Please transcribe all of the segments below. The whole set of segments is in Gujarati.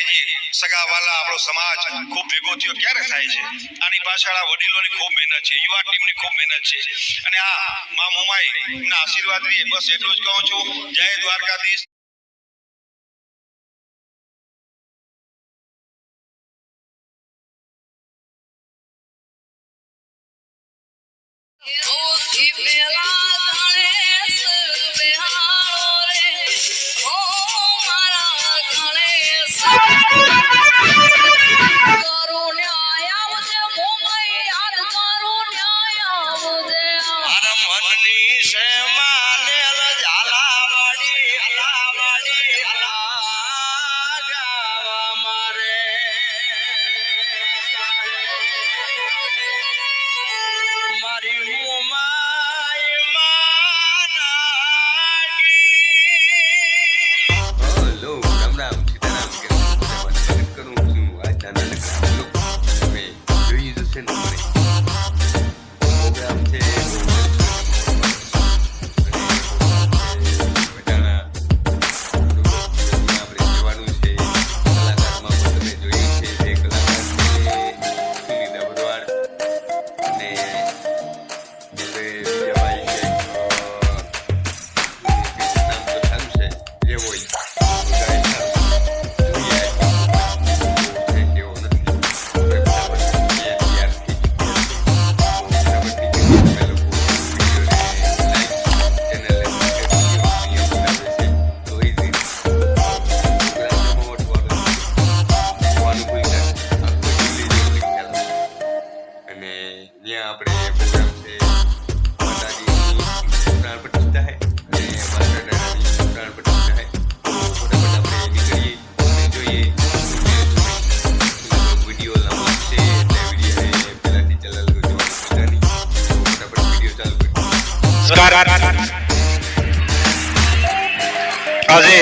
જે સગા વાલા આપણો સમાજ ખૂબ ભેગો થયો ક્યારે થાય છે? આની પાછળ આ વડીલોની ખૂબ મહેનત છે, યુવા ટીમની ખૂબ મહેનત છે, અને આ મા મોમાઈ એમના આશીર્વાદ રહીએ. બસ એટલું જ કહું છું. જય દ્વારકાધીશ. આજે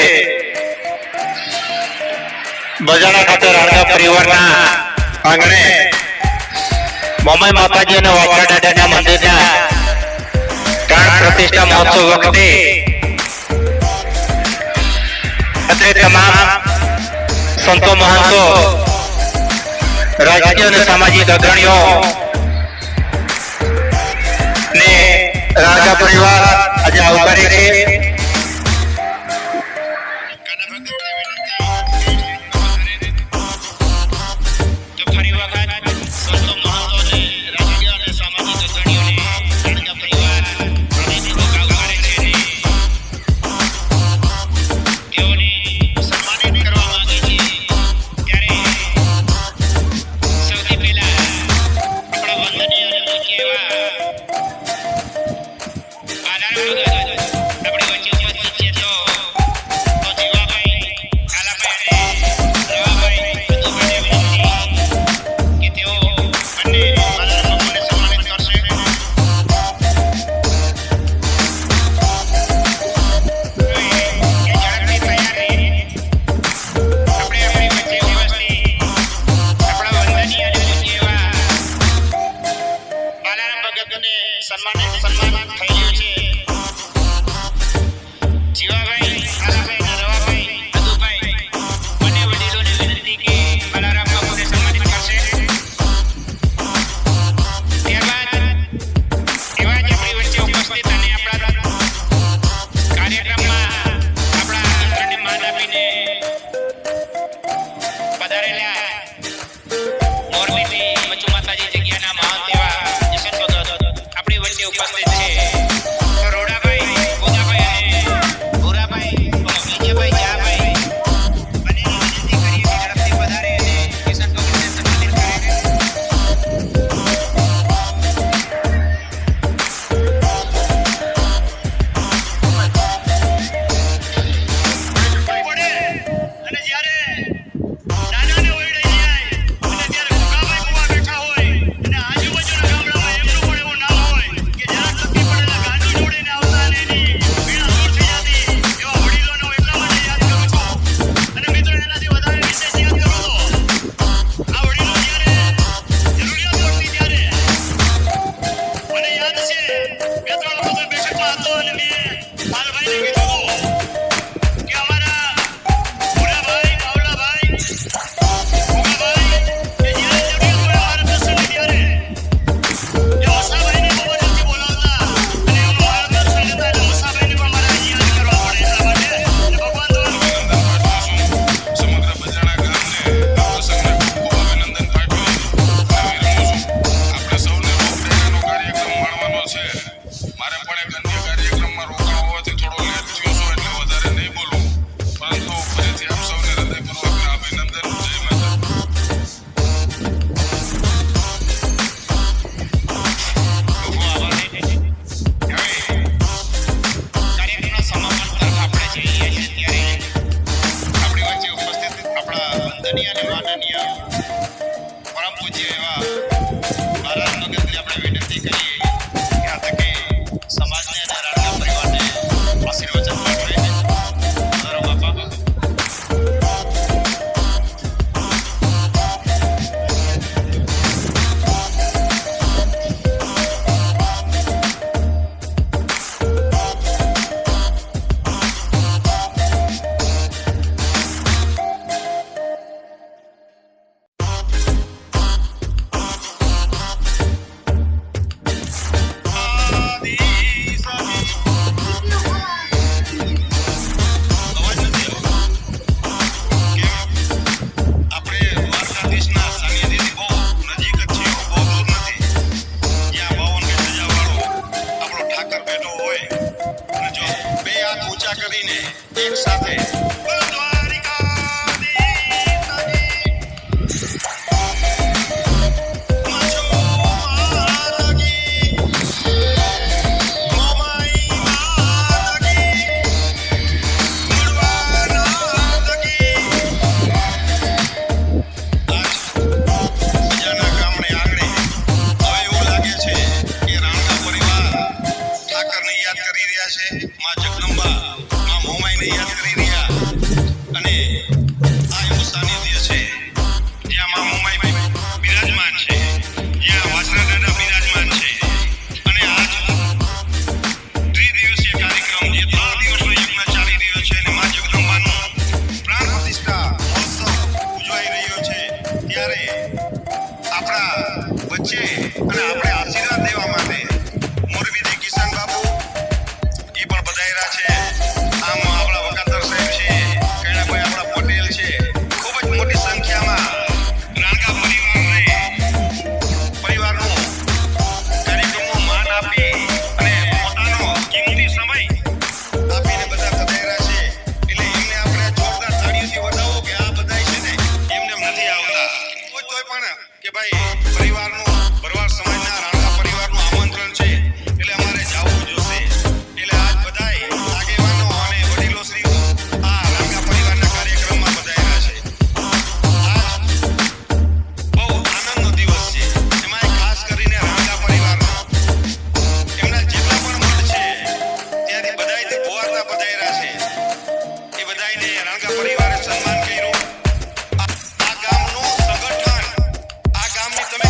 બજાણા ખાતે રાણકા પરિવારના આંગણે મોમાઈ માતાજી અને વાછરા દાદાના મંદિરના પ્રાણ પ્રતિષ્ઠા મહોત્સવ વખતે અત્રે તમામ સંતો મહંતો, રાજકીય અને સામાજિક અગ્રણીઓ ને રાણકા પરિવાર આજે આવકારે છે. નાના ને આદરણીય અને માનનીય પરમ પૂજ્ય એવા મહારાજ ભગતને આપણે વિનંતી કરીએ કે આ તકે સમાજને અને રાણા પરિવારને આશીર્વચન પાઠવે. બરાબર બાપા. કરીને એક સાથે વચ્ચે અને આપણે આશીર્વાદ દેવા માટે મોરબીથી કિશન બાબુ એ પણ પધાર્યા છે. આમ આપણા વકાતર સાહેબ છે, કૈણાભાઈ આપણા પટેલ છે. ખૂબ જ મોટી સંખ્યામાં રાણકા પરિવારનું કાર્યક્રમનું માન આપી અને પોતાનો કિંમતી સમય આપીને બધા પધાર્યા છે. એટલે એમને આપણે જોરદાર તાળીઓથી વધાવો કે આ બધા છે ને એમને નથી આવતા. તોય પણ કે ભાઈ પરિવારનું ભરવાડ સમાજના રાણકા પરિવારનું આમંત્રણ છે એટલે અમારે જવું જોશે. એટલે આજ બધાય આગેવાનો અને વડીલો શ્રી આ રાણકા પરિવારના કાર્યક્રમમાં પધાર્યા છે. આજ બહુ આનંદનો દિવસ છે. એમાં ખાસ કરીને રાણકા પરિવારનો એમના જેટલા પણ મઠ છે ત્યાંથી બધાયથી ભોવાતા પધાર્યા છે. એ બધાયને રાણકા પરિવારે સન્માન કર્યું. આ ગામનું સંગઠન, આ ગામની તમે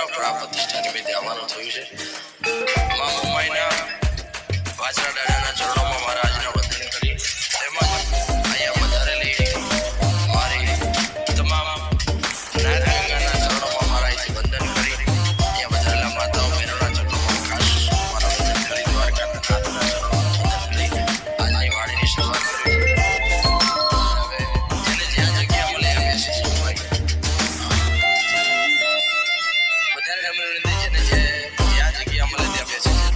મારા પ્રાણ પ્રતિષ્ઠા નિમિત્તે આવવાનું થયું છે. મા મોમાઈના વાછરા દાદાના ચરણોમાં મારા આજના વંદન કરી તેમજ અહીંયા વધારેલી મારી તમામ નાયગંગાના ચરણોમાં મારા અહીંથી વંદન કરી અહીંયા વધારેલા માતાઓ બહેનોના ચરણોમાં ખાસ મારા વંદન કરી દ્વારકાના નાથના ચરણોમાં વંદન કરી આજની વાણીની શરૂઆત કરી. હવે જેને જ્યાં જગ્યા મળે એમ બેસી જવાય. વધારે અમે જેને જ્યાં જગ્યા મળે ત્યાં બેસી જવાય.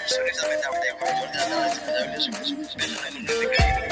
સુનિતા મહેતા આપણે એક વાર જોરદાર તાળીથી વધાવી લઈશું. બેનને નૃત્ય કરી